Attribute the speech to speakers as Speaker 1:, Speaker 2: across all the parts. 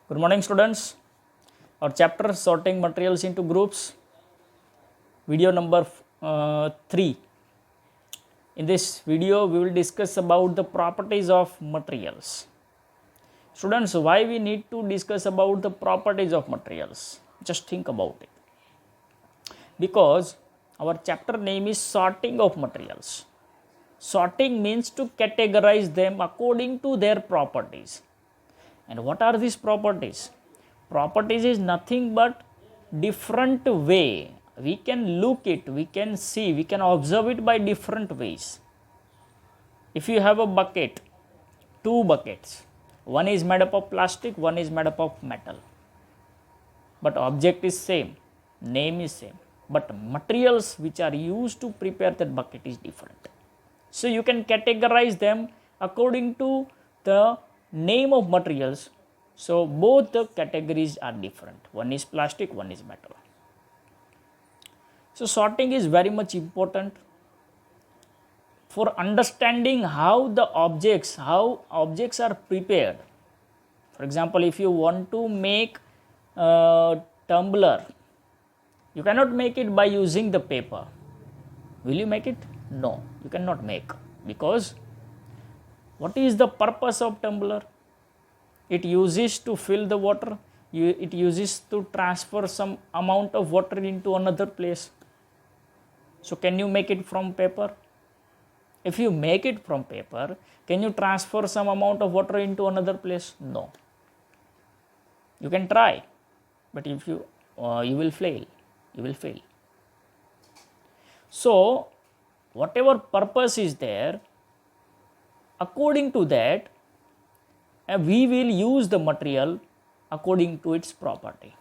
Speaker 1: Good morning, students. Our chapter sorting materials into groups, video number 3. In this video, we will discuss about the properties of materials. Students, why we need to discuss about the properties of materials? Just think about it. Because our chapter name is sorting of materials. Sorting means to categorize them according to their properties. And what are these properties? Properties is nothing but different way. We can look it, we can see, we can observe it by different ways. If you have a bucket, two buckets, one is made up of plastic, one is made up of metal. But object is same, name is same, but materials which are used to prepare that bucket is different. So you can categorize them according to the name of materials. So both the categories are different. One is plastic, one is metal. So sorting is very much important for understanding how objects are prepared. For example, if you want to make a tumbler, you cannot make it by using the paper. Will you make it? No, you cannot make, because what is the purpose of tumbler? It uses to fill the water, it uses to transfer some amount of water into another place. So can you make it from paper? If you make it from paper, can you transfer some amount of water into another place? No. You can try, but if you will fail. So whatever purpose is there, according to that, we will use the material according to its property.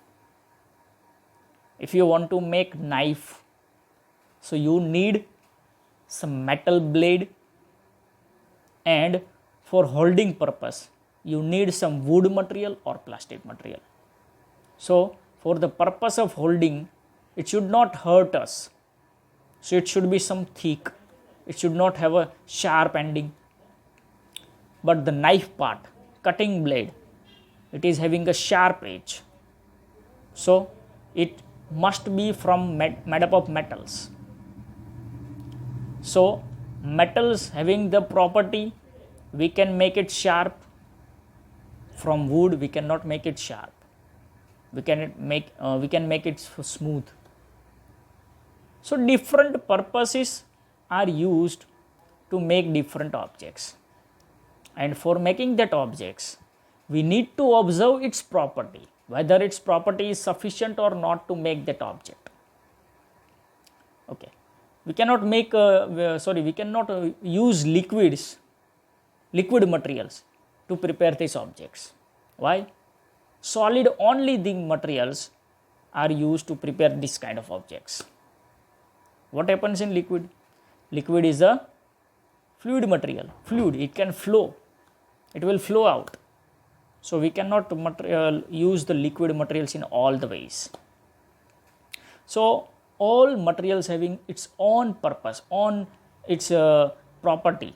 Speaker 1: If you want to make knife, so you need some metal blade, and for holding purpose, you need some wood material or plastic material. So for the purpose of holding, it should not hurt us. So it should be some thick, it should not have a sharp ending. But the knife part, cutting blade, it is having a sharp edge. So it must be from made up of metals. So metals having the property, we can make it sharp. From wood, we cannot make it sharp. We can make it smooth. So different purposes are used to make different objects. And for making that objects, we need to observe its property, whether its property is sufficient or not to make that object. Okay, we cannot use liquid materials to prepare these objects. Why? Solid only the materials are used to prepare this kind of objects. What happens in liquid? Liquid is a fluid material. Fluid, it can flow. It will flow out. So we cannot use the liquid materials in all the ways. So all materials having its own purpose, on its property.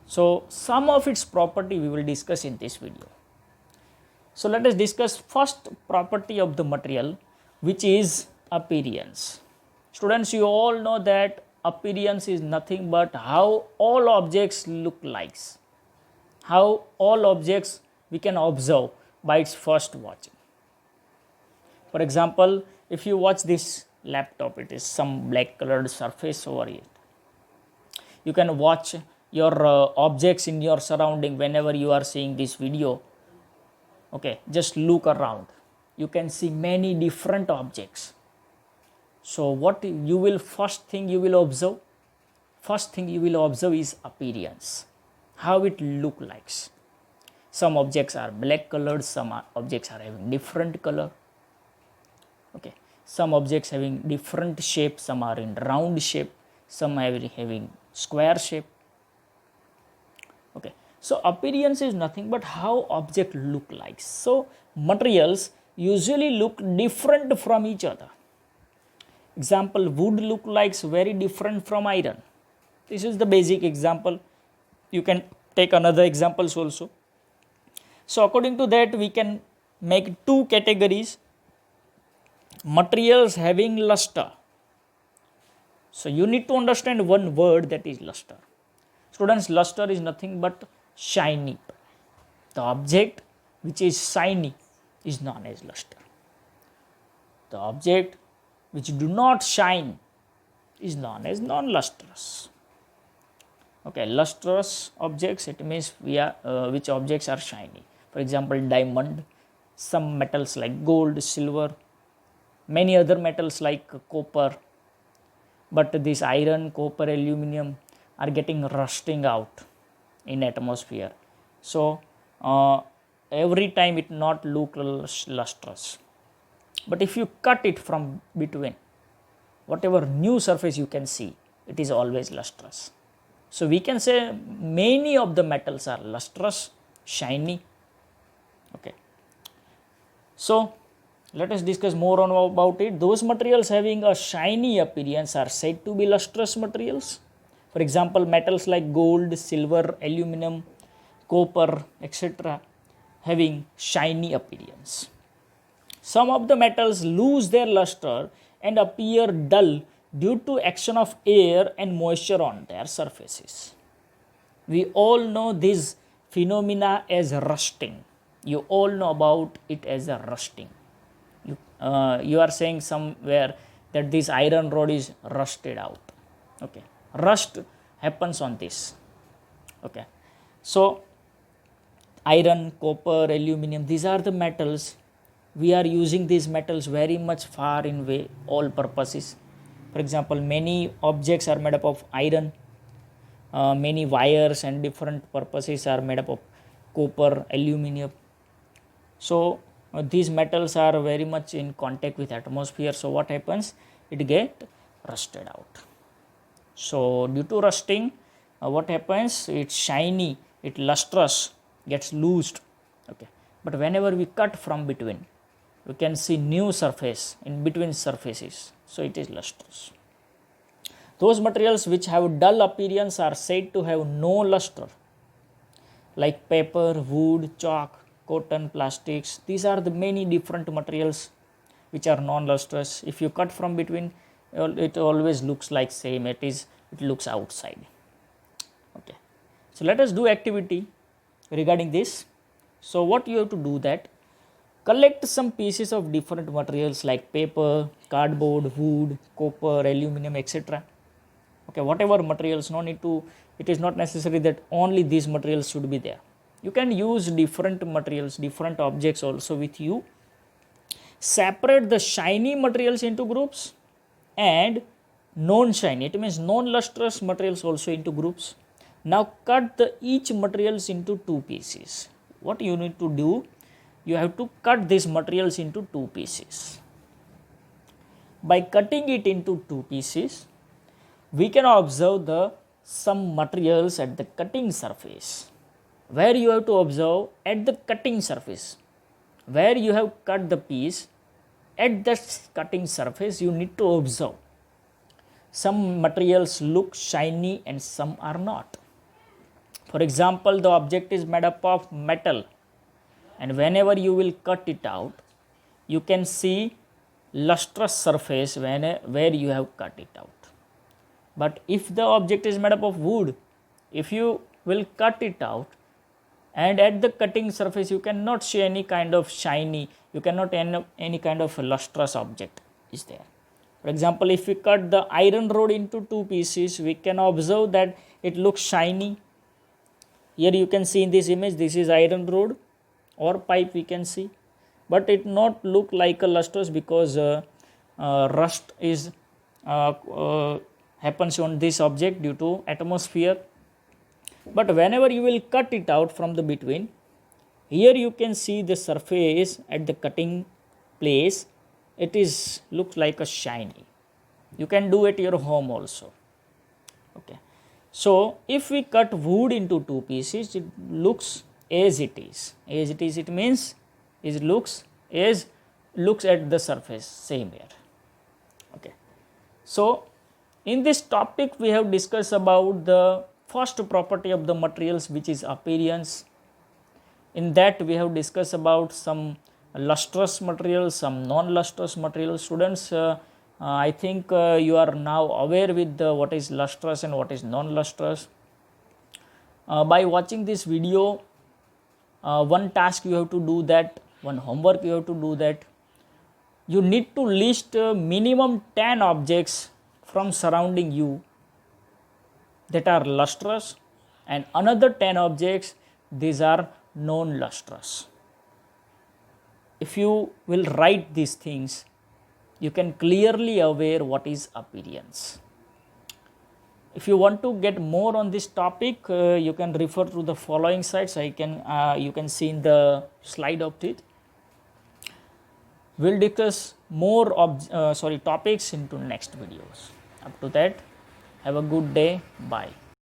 Speaker 1: So some of its property we will discuss in this video. So let us discuss first property of the material, which is appearance. Students, you all know that appearance is nothing but how all objects look like. How all objects we can observe by its first watching. For example, if you watch this laptop, it is some black colored surface over it. You can watch your objects in your surrounding whenever you are seeing this video. Okay, just look around. You can see many different objects. So what you will first thing you will observe? First thing you will observe is appearance. How it look like. Some objects are black colored, some objects are having different color. Okay, some objects having different shape, some are in round shape, some are having square shape. Okay, so appearance is nothing but how object look like. So materials usually look different from each other. Example, wood look like very different from iron. This is the basic example. You can take another examples also. So according to that, we can make two categories: materials having luster. So you need to understand one word, that is luster. Students, luster is nothing but shiny. The object which is shiny is known as luster. The object which do not shine is known as non-lustrous. Okay, lustrous objects, it means which objects are shiny. For example, diamond, some metals like gold, silver, many other metals like copper. But this iron, copper, aluminum are getting rusting out in atmosphere. So every time it not look lustrous. But if you cut it from between, whatever new surface you can see, it is always lustrous. So we can say many of the metals are lustrous, shiny. Okay. So let us discuss more on about it. Those materials having a shiny appearance are said to be lustrous materials. For example, metals like gold, silver, aluminum, copper, etc. having shiny appearance. Some of the metals lose their luster and appear dull due to action of air and moisture on their surfaces. We all know this phenomena as rusting. You all know about it as a rusting. You are saying somewhere that this iron rod is rusted out. Okay, rust happens on this. Okay, so iron, copper, aluminum, these are the metals. We are using these metals very much far in way, all purposes. For example, many objects are made up of iron. Many wires and different purposes are made up of copper, aluminum. So these metals are very much in contact with atmosphere. So what happens? It get rusted out. So due to rusting, what happens? It's shiny, it lustrous, gets loosed. Okay, but whenever we cut from between, we can see new surface in between surfaces. So it is lustrous. Those materials which have dull appearance are said to have no luster, like paper, wood, chalk, cotton, plastics. These are the many different materials which are non-lustrous. If you cut from between, it always looks like same. It looks outside. Okay. So let us do activity regarding this. So what you have to do that? Collect some pieces of different materials like paper, cardboard, wood, copper, aluminum, etc. Okay, whatever materials, no need to, it is not necessary that only these materials should be there. You can use different materials, different objects also with you. Separate the shiny materials into groups and non-shiny, it means non-lustrous materials also into groups. Now cut each materials into two pieces. What you need to do? You have to cut these materials into two pieces. By cutting it into two pieces, we can observe some materials at the cutting surface. Where you have to observe? At the cutting surface. Where you have cut the piece, at that cutting surface you need to observe. Some materials look shiny and some are not. For example, the object is made up of metal, and whenever you will cut it out, you can see lustrous surface where you have cut it out. But if the object is made up of wood, if you will cut it out, and at the cutting surface you cannot see any kind of shiny, you cannot end up any kind of lustrous object is there. For example, if we cut the iron rod into two pieces, we can observe that it looks shiny. Here you can see in this image, this is iron rod or pipe we can see, but it not look like a lustrous because rust is happens on this object due to atmosphere. But whenever you will cut it out from the between, here you can see the surface at the cutting place, it is looks like a shiny. You can do it at your home also. Okay. So if we cut wood into two pieces, it looks as it is. As it is, it means it looks at the surface, same here. Okay. So in this topic we have discussed about the first property of the materials, which is appearance. In that we have discussed about some lustrous materials, some non-lustrous materials. Students, I think you are now aware with what is lustrous and what is non-lustrous. By watching this video, one task you have to do that, one homework you have to do that. You need to list minimum 10 objects from surrounding you that are lustrous, and another 10 objects, these are non-lustrous. If you will write these things, you can clearly aware what is appearance. If you want to get more on this topic, you can refer to the following sites. You can see in the slide of it. We'll discuss more topics into next videos. Up to that, have a good day. Bye.